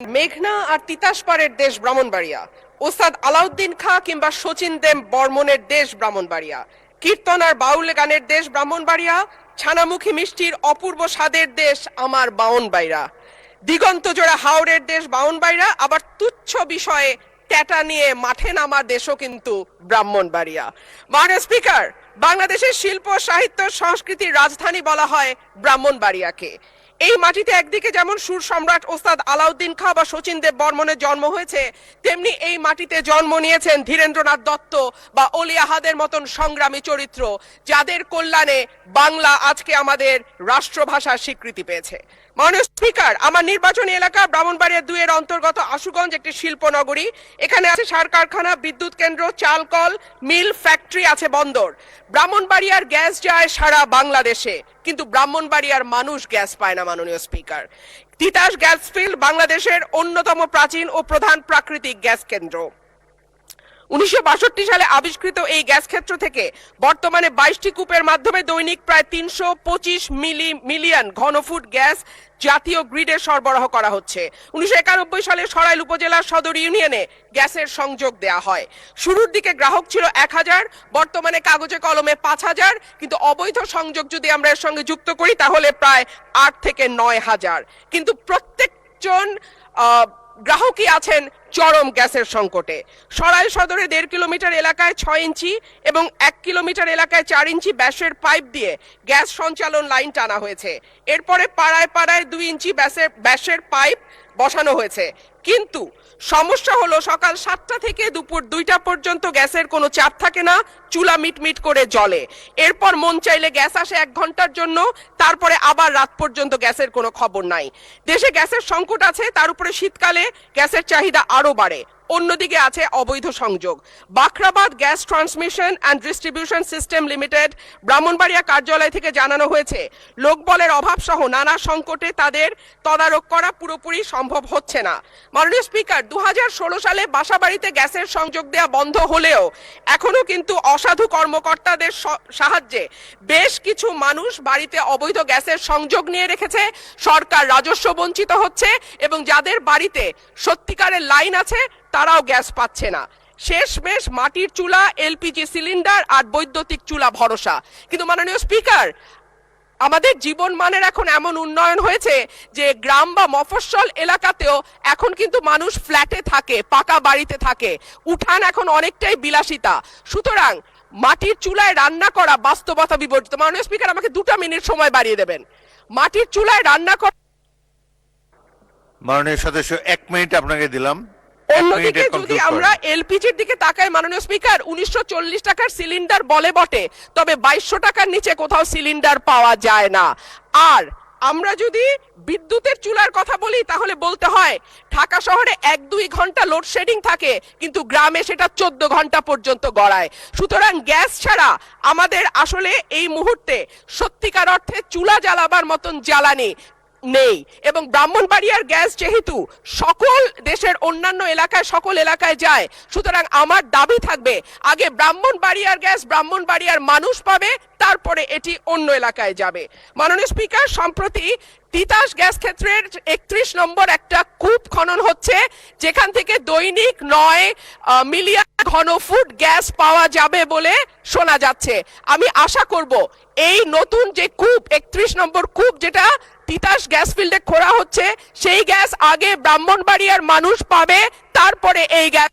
মেঘনা আর তিতাস পাড়ের দেশ ব্রাহ্মণবাড়িয়া, ওস্তাদ আলাউদ্দিন খাঁ কিংবা শচীন দেব বর্মনের দেশ ব্রাহ্মণবাড়িয়া, কীর্তন আর বাউল গানের দেশ ব্রাহ্মণবাড়িয়া, ছানামুখী মিষ্টির অপূর্ব স্বাদের দেশ আমার বাউনবাড়িয়া, দিগন্ত জোড়া হাওড়ের দেশ বাউনবাড়িয়া, আবার তুচ্ছ বিষয়ে ট্যাটা নিয়ে মাঠে নামার দেশও কিন্তু ব্রাহ্মণবাড়িয়া। মাননীয় স্পিকার, বাংলাদেশের শিল্প সাহিত্য সংস্কৃতির রাজধানী বলা হয় ব্রাহ্মণবাড়িয়াকে। এই মাটিতে একদিকে যেমন সুর সম্রাট ওস্তাদ আলাউদ্দিন খাঁ বা শচীন দেব বর্মনের জন্ম হয়েছে, তেমনি এই মাটিতে জন্ম নিয়েছেন ধীরেন্দ্রনাথ দত্ত বা অলি আহাদের মতন সংগ্রামী চরিত্র, যাদের কল্যাণে বাংলা আজকে আমাদের রাষ্ট্রভাষার স্বীকৃতি পেয়েছে। মাননীয় স্পিকার, আমার নির্বাচনী এলাকা ব্রাহ্মণবাড়িয়া 2 এর অন্তর্গত আশুগঞ্জ একটি শিল্প নগরী। এখানে আছে সার কারখানা, বিদ্যুৎ কেন্দ্র, চাল কল, মিল, ফ্যাক্টরি, আছে বন্দর। ব্রাহ্মণবাড়িয়ার গ্যাস যায় সারা বাংলাদেশে, কিন্তু ব্রাহ্মণবাড়িয়ার মানুষ গ্যাস পায় না। মাননীয় স্পিকার, তিতাস গ্যাস ফিল্ড বাংলাদেশের অন্যতম প্রাচীন ও প্রধান প্রাকৃতিক গ্যাস কেন্দ্র। 1962 সালে আবিষ্কৃত এই গ্যাস ক্ষেত্র থেকে বর্তমানে 22টি কূপের মাধ্যমে দৈনিক প্রায় 325 মিলিয়ন ঘনফুট গ্যাস জাতীয় গ্রিডে সরবরাহ করা হচ্ছে। 1991 সালে সরাইল উপজেলার সদর ইউনিয়নে গ্যাসের সংযোগ দেয়া হয়। শুরুর দিকে গ্রাহক ছিল 1000, বর্তমানে কাগজে কলমে 5000, কিন্তু অবৈধ সংযোগ যদি আমরা এর সঙ্গে যুক্ত করি তাহলে প্রায় 8 থেকে 9000। কিন্তু প্রত্যেকজন গ্রাহকই আছেন চরম গ্যাসের সংকটে। সরাইল সদরে 1.5 কিলোমিটার এলাকায় 6 ইঞ্চি এবং 1 কিলোমিটার এলাকায় 4 ইঞ্চি ব্যাসের পাইপ দিয়ে গ্যাস সঞ্চালন লাইন টানা হয়েছে। এরপরে পাড়ায় পাড়ায় 2 ইঞ্চি ব্যাসের পাইপ বসানো হয়েছে। কিন্তু সমস্যা হলো সকাল 7টা থেকে দুপুর 2টা পর্যন্ত গ্যাসের কোনো চাপ থাকে না, চুলা মিটমিট করে জ্বলে। এরপর মন চাইলে গ্যাস আসে 1 ঘন্টার জন্য, তারপরে আবার রাত পর্যন্ত গ্যাসের কোনো খবর নাই। দেশে গ্যাসের সংকট আছে, তার উপরে শীতকালে গ্যাসের চাহিদা আরো বাড়ে। অন্যদিকে আছে অবৈধ সংযোগ। Bakhrabad gas transmission and distribution system limited Brahmanbaria কার্যালয় থেকে জানানো হয়েছে, লোকবলের অভাব সহ নানা সংকটে তাদের তদারক করা পুরোপুরি সম্ভব হচ্ছে না। মাননীয় স্পিকার, 2016 সালে বাসাবাড়িতে গ্যাসের সংযোগ দেওয়া বন্ধ হলেও এখনো কিন্তু অসাধু কর্মকর্তাদের সাহায্যে বেশ কিছু মানুষ বাড়িতে অবৈধ গ্যাসের সংযোগ নিয়ে রেখেছে। সরকার রাজস্ব বঞ্চিত হচ্ছে এবং যাদের বাড়িতে সত্যিকারের লাইন আছে তারাও গ্যাস পাচ্ছে না। শেষমেশ মাটির চুলা, এলপিজি সিলিন্ডার আর বৈদ্যুতিক চুলা ভরসা। কিন্তু মাননীয় স্পিকার, আমাদের জীবন মানের এখন এমন উন্নয়ন হয়েছে যে গ্রাম বা মফস্বল এলাকাতেও এখন কিন্তু মানুষ ফ্ল্যাটে থাকে, পাকা বাড়িতে থাকে। উঠান এখন অনেকটাই বিলাসিতা। সুতরাং মাটির চুলায় রান্না করা বাস্তবতা বিবর্জিত। মাননীয় স্পিকার, আমাকে 2টা মিনিট সময় বাড়িয়ে দেবেন। মাটির চুলায় রান্না করা, মাননীয় সদস্য 1 মিনিট আপনাকে দিলাম। অন্যদিকে যদি আমরা এলপিজির দিকে তাকাই মাননীয় স্পিকার, 1940 টাকার সিলিন্ডার বলে বটে, তবে 2200 টাকার নিচে কোথাও সিলিন্ডার পাওয়া যায় না। আর আমরা যদি বিদ্যুতের চুলার কথা বলি তাহলে বলতে হয় ঢাকা শহরে 1-2 ঘন্টা লোডশেডিং থাকে, কিন্তু গ্রামে সেটা 14 ঘন্টা পর্যন্ত গড়ায়। সুতরাং গ্যাস ছাড়া আমাদের আসলে এই মুহূর্তে সত্যিকার অর্থে চুলা জ্বালাবার মতন জ্বালানি নেই। এবং ব্রাহ্মণবাড়িয়ার গ্যাস যেহেতু সকল দেশের অন্যান্য এলাকায় সকল এলাকায় যায়, সুতরাং আমার দাবি থাকবে আগে ব্রাহ্মণবাড়িয়ার গ্যাস ব্রাহ্মণবাড়িয়ার মানুষ পাবে, তারপরে এটি অন্য এলাকায় যাবে। মাননীয় স্পিকার, সম্প্রতি তিতাস গ্যাস ক্ষেত্রের 31 নম্বর একটা কূপ খনন হচ্ছে, যেখান থেকে দৈনিক 9 মিলিয়ন ঘনফুট গ্যাস পাওয়া যাবে বলে শোনা যাচ্ছে। আমি আশা করব এই নতুন যে কূপ 31 নম্বর কূপ যেটা তিতাস গ্যাস ফিল্ডে খোঁড়া হচ্ছে, সেই গ্যাস আগে ব্রাহ্মণবাড়িয়ার মানুষ পাবে, তারপরে এই গ্যাস